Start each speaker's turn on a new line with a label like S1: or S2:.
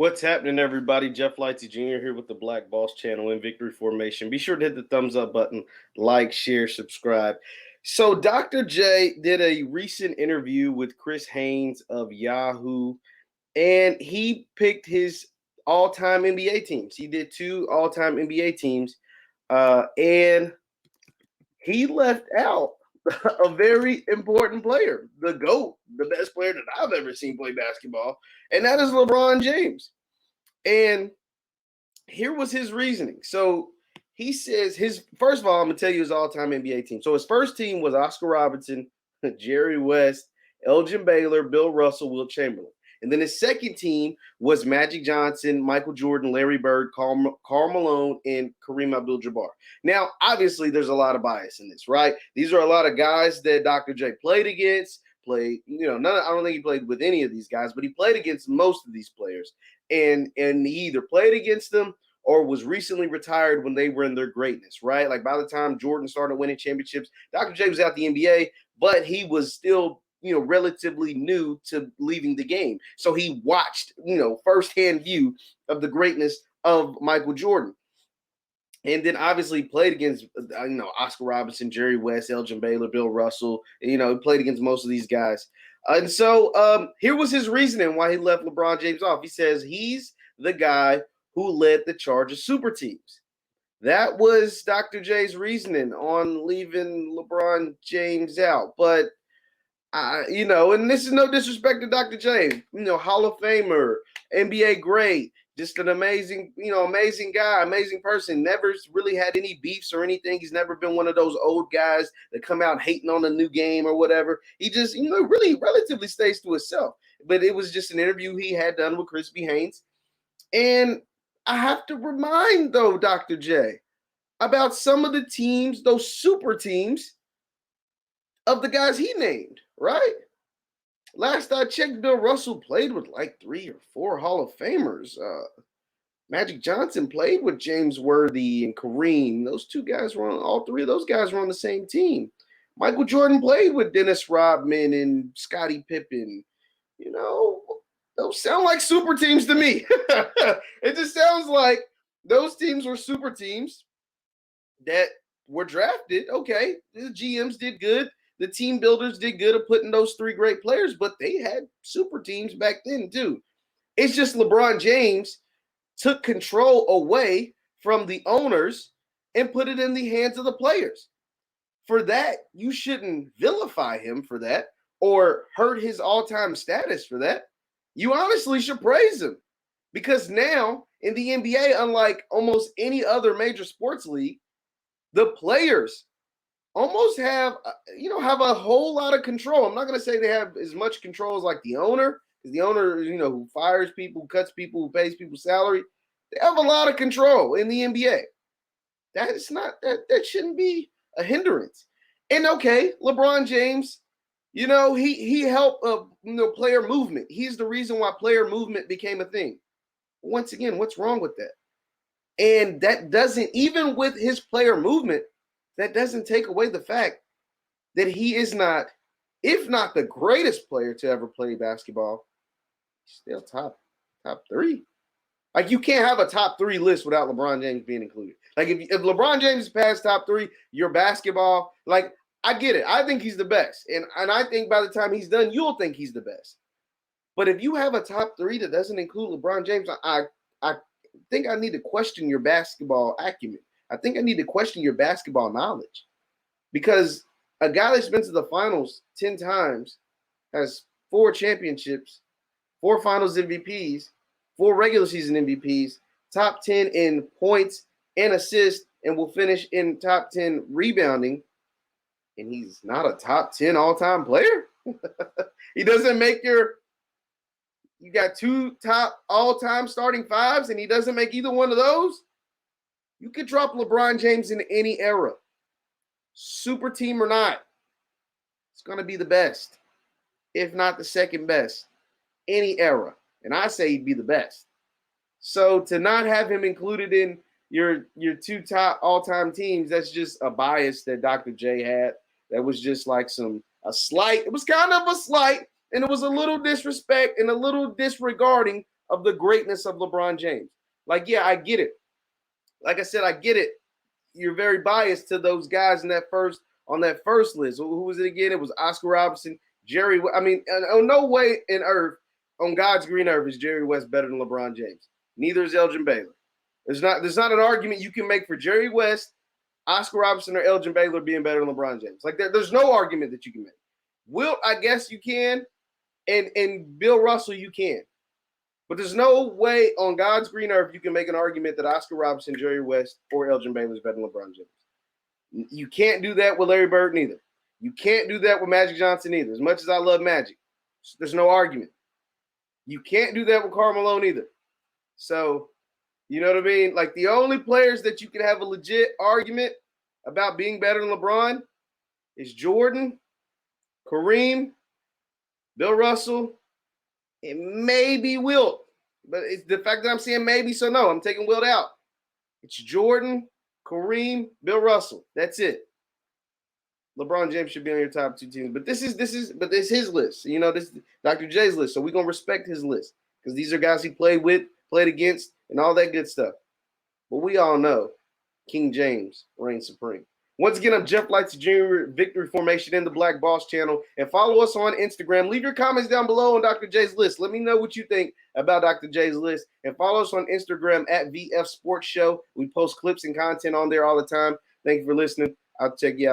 S1: What's happening, everybody? Jeff Lightsy Jr. here with the Black Boss channel in Victory Formation. Be sure to hit the thumbs up button, like, share, subscribe. So, Dr. J did a recent interview with Chris Haynes of Yahoo, and he picked his all-time NBA teams. He did two all-time NBA teams, and he left out a very important player, the GOAT, the best player that I've ever seen play basketball, and that is LeBron James. And here was his reasoning. So he says first of all, I'm gonna tell you his all-time NBA team. So his first team was Oscar Robertson, Jerry West, Elgin Baylor, Bill Russell, Wilt Chamberlain. And then his second team was Magic Johnson, Michael Jordan, Larry Bird, Karl Malone, and Kareem Abdul-Jabbar. Now, obviously, there's a lot of bias in this, right? These are a lot of guys that Dr. J played against. I don't think he played with any of these guys, but he played against most of these players. And he either played against them or was recently retired when they were in their greatness, right? Like by the time Jordan started winning championships, Dr. J was out the NBA, but he was still, relatively new to leaving the game. So he watched, firsthand view of the greatness of Michael Jordan. And then obviously played against, Oscar Robertson, Jerry West, Elgin Baylor, Bill Russell. He played against most of these guys. And so here was his reasoning why he left LeBron James off. He says he's the guy who led the charge of super teams. That was Dr. J's reasoning on leaving LeBron James out. But, and this is no disrespect to Dr. J, Hall of Famer, NBA great, just an amazing, amazing guy, amazing person. Never really had any beefs or anything. He's never been one of those old guys that come out hating on a new game or whatever. He just, really relatively stays to himself. But it was just an interview he had done with Crispy Haynes. And I have to remind, though, Dr. J, about some of the teams, those super teams of the guys he named, right? Last I checked, Bill Russell played with like 3 or 4 Hall of Famers. Magic Johnson played with James Worthy and Kareem. Those two guys all 3 of those guys were on the same team. Michael Jordan played with Dennis Rodman and Scottie Pippen. Those sound like super teams to me. It just sounds like those teams were super teams that were drafted. Okay, the GMs did good. The team builders did good of putting those 3 great players, but they had super teams back then too. It's just LeBron James took control away from the owners and put it in the hands of the players. For that, you shouldn't vilify him for that or hurt his all-time status for that. You honestly should praise him because now in the NBA, unlike almost any other major sports league, the players almost have a whole lot of control. I'm not going to say they have as much control as like the owner, because the owner, who fires people, cuts people, who pays people salary. They have a lot of control in the NBA. That shouldn't be a hindrance. And okay, LeBron James, he helped player movement. He's the reason why player movement became a thing. Once again, what's wrong with that? And that doesn't, even with his player movement, that doesn't take away the fact that he is not, if not the greatest player to ever play basketball, still top 3. Like, you can't have a top 3 list without LeBron James being included. Like, if LeBron James is past top 3, your basketball, like, I get it. I think he's the best. And I think by the time he's done, you'll think he's the best. But if you have a top 3 that doesn't include LeBron James, I think I need to question your basketball acumen. I think I need to question your basketball knowledge, because a guy that's been to the finals 10 times, has 4 championships, 4 finals MVPs, 4 regular season MVPs, top 10 in points and assists, and will finish in top 10 rebounding, and he's not a top 10 all-time player? He doesn't make you got 2 top all-time starting 5s, and he doesn't make either one of those? You could drop LeBron James in any era, super team or not. It's going to be the best, if not the second best, any era. And I say he'd be the best. So to not have him included in your 2 top all-time teams, that's just a bias that Dr. J had. That was just like a slight. It was kind of a slight, and it was a little disrespect and a little disregarding of the greatness of LeBron James. Like, yeah, I get it. Like I said, I get it. You're very biased to those guys on that first list. Who was it again? It was Oscar Robertson, Jerry. I mean, no way in earth, on God's green earth, is Jerry West better than LeBron James. Neither is Elgin Baylor. There's not an argument you can make for Jerry West, Oscar Robertson, or Elgin Baylor being better than LeBron James. Like, there's no argument that you can make. Wilt, I guess you can, and Bill Russell, you can. But there's no way on God's green earth you can make an argument that Oscar Robertson, Jerry West, or Elgin Baylor is better than LeBron James. You can't do that with Larry Bird neither. You can't do that with Magic Johnson either. As much as I love Magic, there's no argument. You can't do that with Karl Malone either. So, you know what I mean? Like, the only players that you can have a legit argument about being better than LeBron is Jordan, Kareem, Bill Russell, and maybe Wilt. But it's the fact that I'm saying maybe, so no, I'm taking Wilt out. It's Jordan, Kareem, Bill Russell. That's it. LeBron James should be on your top two teams. But this is his list. You know, this is Dr. J's list. So we're gonna respect his list. Because these are guys he played with, played against, and all that good stuff. But we all know King James reigns supreme. Once again, I'm Jeff Lightsy Jr., Victory Formation in the Black Boss channel. And follow us on Instagram. Leave your comments down below on Dr. J's list. Let me know what you think about Dr. J's list. And follow us on Instagram at VF Sports Show. We post clips and content on there all the time. Thank you for listening. I'll check you out.